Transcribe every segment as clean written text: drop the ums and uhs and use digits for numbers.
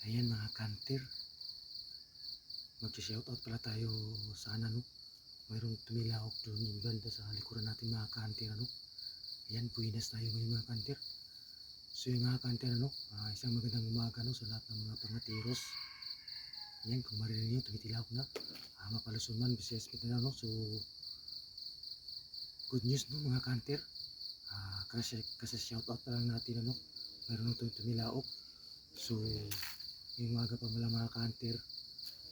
Ayan mga kanter, mag-shoutout pala tayo sana no. Mayroong tumilawak doon yung banda sa likuran natin mga kanter ano. Ayan, buwinas tayo ngayon mga kanter. So yung mga kanter ano, isang magandang umaga no sa lahat ng mga pangatiros. Ayan, kung marinig nyo, tumitilawak na. Mapalusod man, Visayas Mindanao no. So good news no mga kanter. Kasi shoutout na lang natin ano. Mayroong tumilaok. So yung umaga pa mula mga kanter,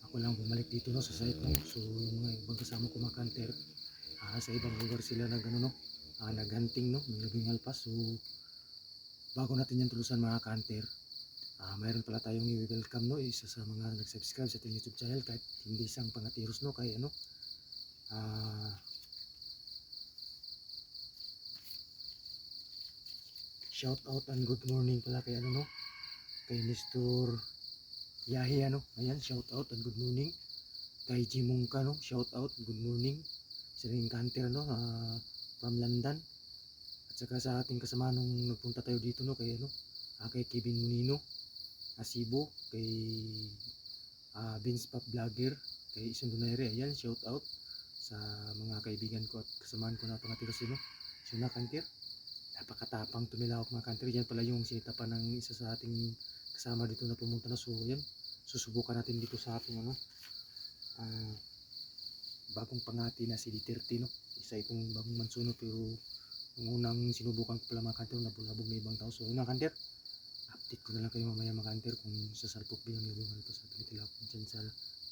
ako lang bumalik dito no sa site no. So yung mga ibang kasama ko mga kanter, sa ibang lugar sila nag naghunting no ng labing alpas. So bago natin yan tulusan mga kanter, mayroon pala tayong i-welcome no, isa sa mga nag-subscribe sa ating YouTube channel kahit hindi isang pangatiros no, kay ano, shout out and good morning pala kay ano no, kay Mr. Yahi ano. Ayan, shout out and good morning kay Jimongka no, shout out good morning sa ring kanter no, from London. At saka sa ating kasama nung nagpunta tayo dito no, kay ano, kay Kevin Munino Asibo, kay Vince Pop Vlogger, kay Ison Donaire. Ayan, shout out sa mga kaibigan ko at kasamaan ko na pangatiros no. So na kanter, napakatapang tumilawak mga kanter. Yan pala yung sinitapan ng isa sa ating kasama dito na pumunta na. So yan, susubukan natin dito sa ating ano, bagong pangati na si D30 no. Isa itong bagong mansuno, pero yung unang sinubukan ko pala mga kanter, nabulabog na ibang tao. So yun mga kanter, update ko na lang kayo mamaya mga kanter kung sasalpok bilang labong alpas at tumitilawak dyan sa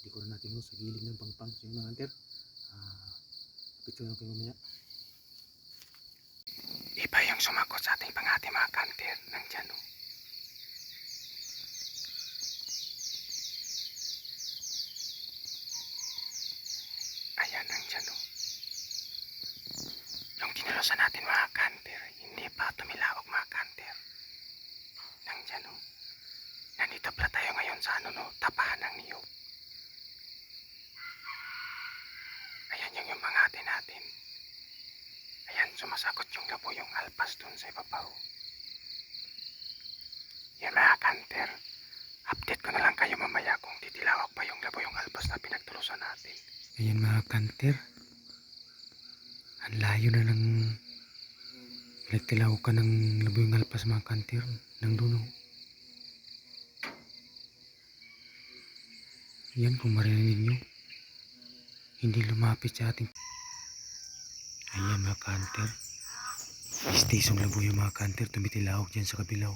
likuran natin no, sa gilid ng pangpang. So yun mga kanter, update ko na lang kayo mamaya. Iba yung sumagot sa ating pangati mga kanter, nandyan no. Ayan, nandyan no. Yung tinulusan natin mga kanter, hindi pa tumilawak mga kanter. Nandyan no. Nandito pala tayo ngayon sa ano no, tapahan ng niyog. Ayan yung pangati natin. Ayan, sumasakot yung labo yung alpas dun sa ibabaw. Yan mga kanter, update ko na lang kayo mamaya kung titilawak pa yung labo yung alpas na pinagtulusan natin. Ayan mga kanter, ang layo na ng pinagtilawak ka ng labo yung alpas mga kanter, ng duno. Yan, kung marinig nyo, hindi lumapit sa ating. Ayan mga kanter, istisong labo yung mga kanter, tumitilawak dyan sa kabilaw.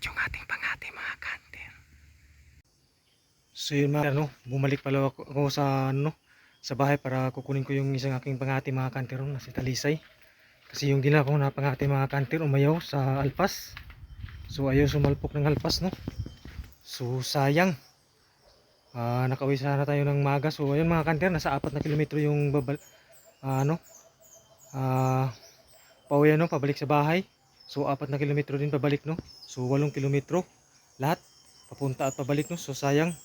yung ating pangati mga kanter. So yun mga ano, bumalik pala ako sa ano, sa bahay para kukunin ko yung isang aking pangati mga kanter na si Talisay. Kasi yung dinala ko na pangati mga kanter umayaw sa alpas. So ayaw sumalpok ng alpas no. So sayang. Nakauwi sana tayo ng maga. So ayun mga kanter, nasa 4 na kilometro yung ano, pauwi ano, pabalik sa bahay. So 4 na kilometro din pabalik no. So 8 kilometro lahat papunta at pabalik no. So sayang.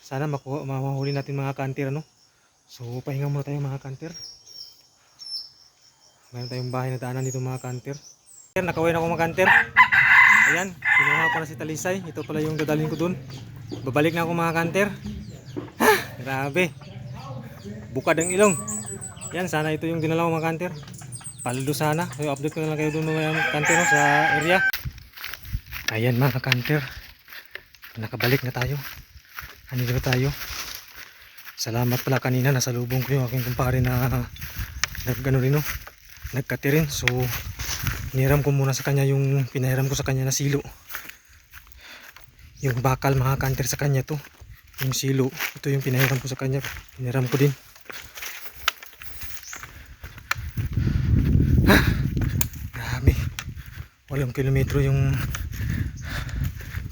Sana mahuli natin mga kanter no. So pahinga muna tayo mga kanter. Mayroon tayong bahay na daanan dito mga kanter. Nakauwi na ako mga kanter. Ayan, kinuha ko na si Talisay. Ito pala yung dadalhin ko dun. Babalik na ako mga kanter. Ha, grabe. Bukad ang ilong. Yan, sana ito yung dinala ko mga kanter. Paldo sana. So, update ko na lang kayo dun mga kanter no, sa area. Ayan mga kanter. Nakabalik na tayo. Andito na tayo. Salamat pala kanina. Nasalubong ko yung aking kumpare na nagano rin no. Nagkatirin. So, hiniram ko muna sa kanya yung pinahiram ko sa kanya na silo. Yung bakal mga kanter sa kanya to. Yung silo. Ito yung pinahiram ko sa kanya. Hiniram ko din. Ha! Grabe. 8 kilometro yung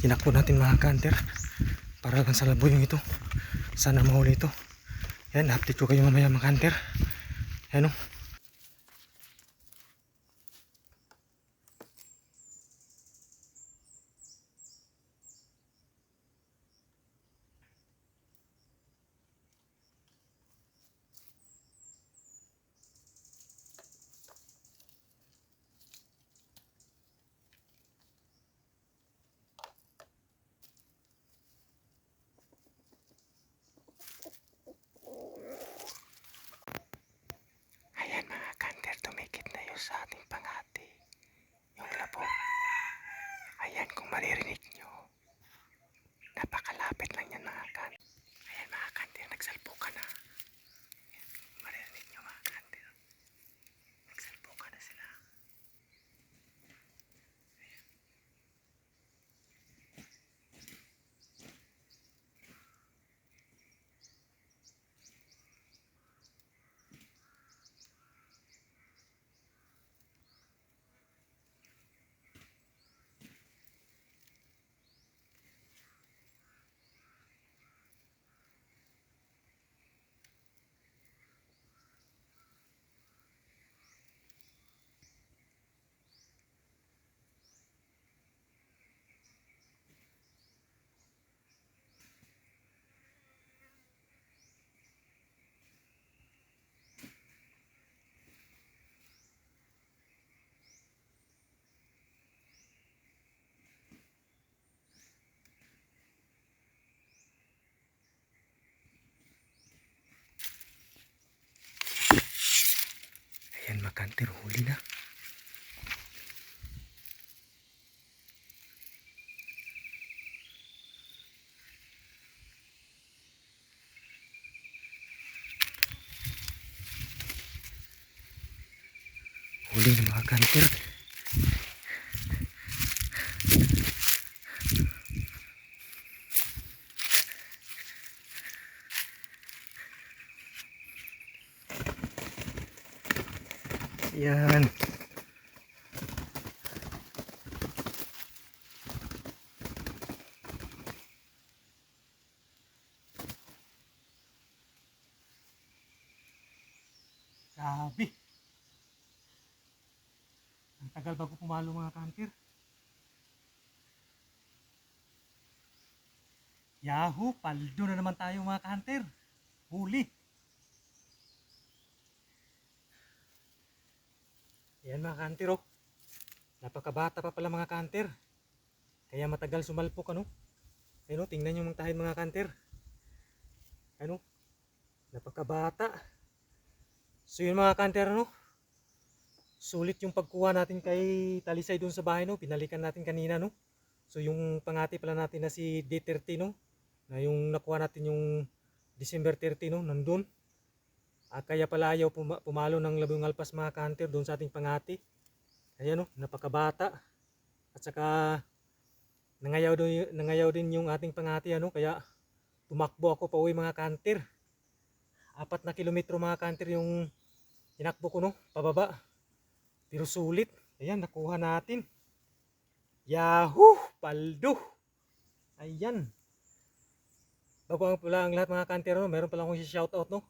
tinakbo natin mga kanter. Para lang sa laboy yung ito. Sana mahuli ito. Yan, update ko kayo mamaya mga kanter. Yan o. Ayan mga kanter, tumikit na yun sa ating pangati. Yung labo. Ayan kung maririnig nyo. Napakalapit lang yan mga kanter. Ayan mga kanter, nagsalpukan na. Ayan, maririnig nyo mga kanter. Nagsalpukan na sila. Ayan mga kanter, huli na. Huli na mga kanter. Yan. Grabe. Ang tagal bago pumalo mga kanter. Yahoo! Paldo na naman tayo mga kanter. Huli. Yan mga kanter oh. Napakabata pa pala mga kanter. Kaya matagal sumalpok ano. Ayun oh, tingnan nyo mga tahin mga kanter. Ano? Napakabata. So yun mga kanter ano. Sulit yung pagkuha natin kay Talisay dun sa bahay no. Pinalikan natin kanina no. So yung pangati pala natin na si D30 no. Na yung nakuha natin yung December 30 no. Nandun. Kaya pala ayaw pumalo ng labing alpas mga kanter doon sa ating pangati. Ayan o, napakabata. At saka nangayaw din yung ating pangati ano, kaya tumakbo ako pauwi mga kanter. 4 na kilometro mga kanter yung tinakbo ko no, pababa. Pero sulit. Ayan, nakuha natin. Yahoo! Paldo! Ayan. Bago ang pala ang lahat mga kanter no, meron pala akong shoutout no.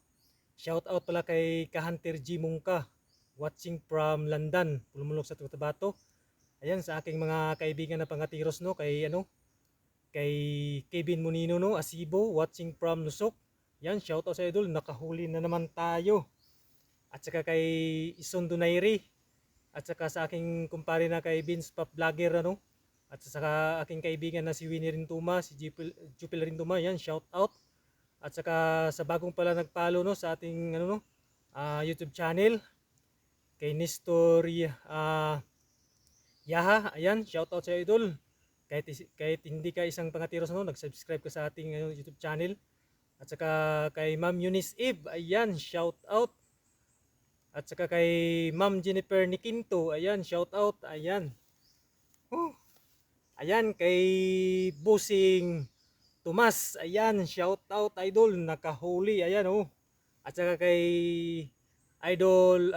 Shoutout pala kay Kahunter G Mungka, watching from London, Pulumulok sa Cotabato. Ayan sa aking mga kaibigan na pangatiros no, kay ano, kay Kevin Munino no, Asibo, watching from Lusok. Yan, shoutout sa idol, nakahuli na naman tayo. At saka kay Ison Donairi, at saka sa aking kumpare na kay Vince Pop Vlogger ano, at saka aking kaibigan na si Winnie Rintuma, si Jupil Rintuma, yan, shoutout. At saka sa bagong pala nagpalo no sa ating ano no, YouTube channel kay Nestor Yaha, ayan, shoutout sa idol. Kahit hindi ka isang pangatiros no, nag-subscribe ka sa ating YouTube channel. At saka kay Ma'am Eunice Eve, ayan, shoutout. At saka kay Ma'am Jennifer Nikinto, ayan, shoutout, ayan. Ayan, kay Busing Tomas, ayan, shoutout idol, nakahuli, ayan oh. At saka kay Idol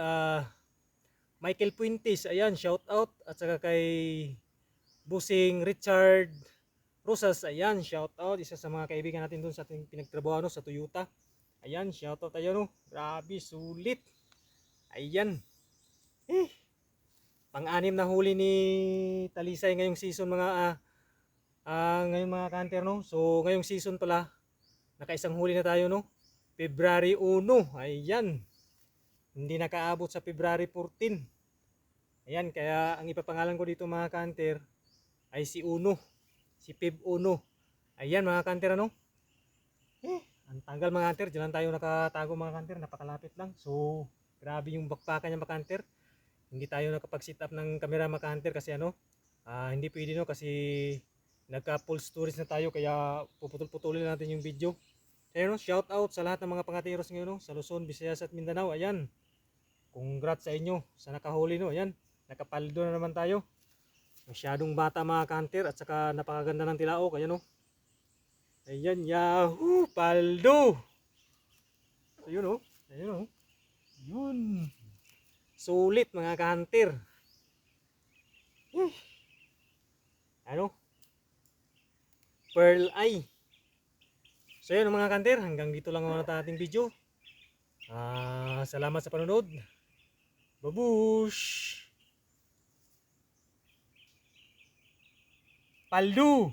Michael Puentes, ayan, shoutout. At saka kay Busing Richard Rosas, ayan, shoutout. Isa sa mga kaibigan natin doon sa ating pinagtrabaho no, sa Toyota. Ayan, shoutout, ayan oh. Grabe, sulit. Ayan. Pang-anim na huli ni Talisay ngayong season mga ngayong mga kanter no. So ngayong season pala nakaisang huli na tayo no. February 1. Ayan. Hindi nakaabot sa February 14. Ayan, kaya ang ipapangalan ko dito mga kanter ay si Uno. Si Feb 1. Ayan mga kanter ano. Ang tanggal mga kanter, diyan lang tayo nakatago mga kanter, napakalapit lang. So grabe yung bakbakan niya mga kanter. Hindi tayo nakapag-set up ng camera mga kanter kasi ano, hindi pwede no kasi nagka full storage na tayo kaya puputol-putulin natin yung video. Ayun no, shout out sa lahat ng mga pangatiros ngayon no, sa Luzon, Visayas at Mindanao. Ayan. Congrats sa inyo sa nakahuli no. Ayan. Nakapaldo na naman tayo. Masyadong bata mga kanter at saka napakaganda ng tilaok. Ayan no. Ayan, yahoo! Paldo! Ayun no. Ayun no. Yun. Sulit mga kanter. Ano? Pearl Eye. So yun mga kanter, hanggang dito lang muna ating video. Salamat sa panonood. Babush! Paldo!